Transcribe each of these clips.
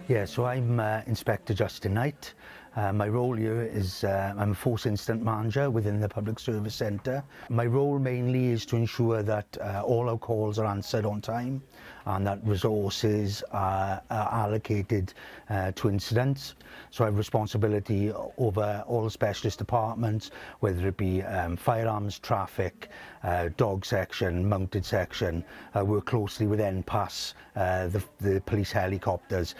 Yeah, so I'm Inspector Justyn Knight. My role here is I'm a Force Incident Manager within the Public Service Centre. My role mainly is to ensure that all our calls are answered on time and that resources are allocated to incidents. So I have responsibility over all the specialist departments, whether it be firearms, traffic, dog section, mounted section. I work closely with NPAS, the police helicopters,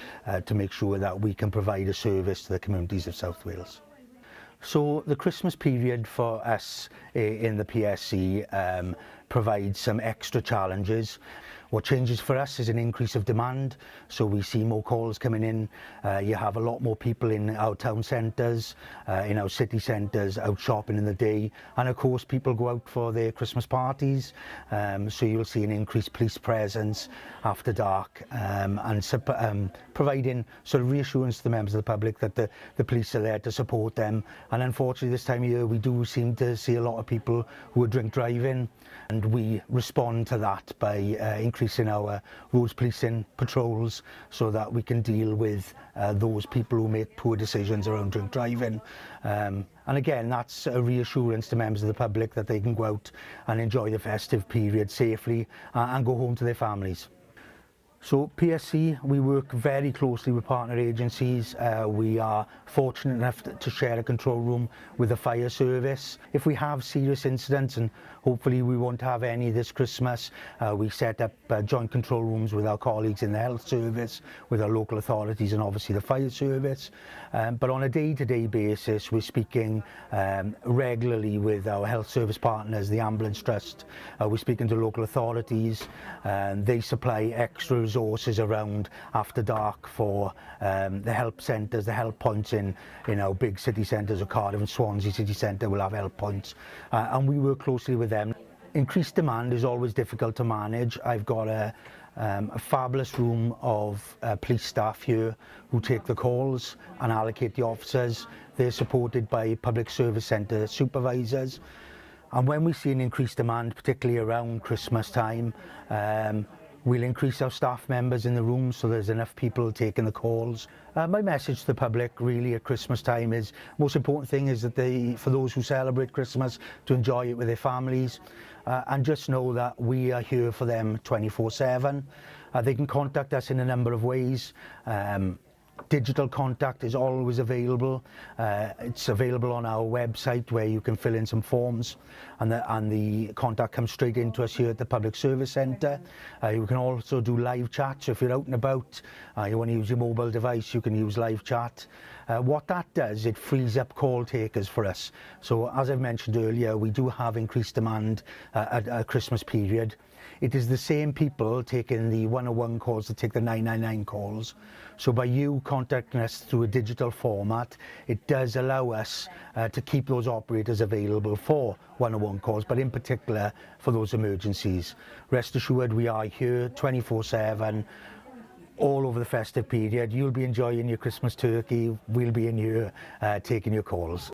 to make sure that we can provide a service to the communities of South Wales. So the Christmas period for us in the PSC provides some extra challenges. What changes for us is an increase of demand, so we see more calls coming in. You have a lot more people in our town centres, in our city centres, out shopping in the day, and of course people go out for their Christmas parties, so you'll see an increased police presence after dark, and providing sort of reassurance to the members of the public that the police are there to support them. And unfortunately this time of year we do seem to see a lot of people who are drink driving, and we respond to that by increasing our roads policing patrols so that we can deal with those people who make poor decisions around drink driving. And again, that's a reassurance to members of the public that they can go out and enjoy the festive period safely and go home to their families. So PSC, we work very closely with partner agencies. We are fortunate enough to share a control room with the fire service. If we have serious incidents, and hopefully we won't have any this Christmas, we set up joint control rooms with our colleagues in the health service, with our local authorities and obviously the fire service. But on a day-to-day basis, we're speaking regularly with our health service partners, the Ambulance Trust. We're speaking to local authorities. They supply extra resources around after dark for the help centres, the help points in our big city centres of Cardiff and Swansea City Centre will have help points, and we work closely with them. Increased demand is always difficult to manage. I've got a fabulous room of police staff here who take the calls and allocate the officers. They're supported by public service centre supervisors, and when we see an increased demand, particularly around Christmas time, we'll increase our staff members in the room so there's enough people taking the calls. My message to the public really at Christmas time is, most important thing is that for those who celebrate Christmas, to enjoy it with their families, and just know that we are here for them 24/7. They can contact us in a number of ways. Digital contact is always available. It's available on our website where you can fill in some forms, and the contact comes straight into us here at the Public Service Centre. You can also do live chat, so if you're out and about, you want to use your mobile device, you can use live chat. What that does, it frees up call takers for us. So as I've mentioned earlier, we do have increased demand at a Christmas period. It is the same people taking the 101 calls that take the 999 calls. So by you contacting us through a digital format, it does allow us to keep those operators available for 101 calls, but in particular for those emergencies. Rest assured, we are here 24/7, all over the festive period. You'll be enjoying your Christmas turkey, we'll be in here taking your calls.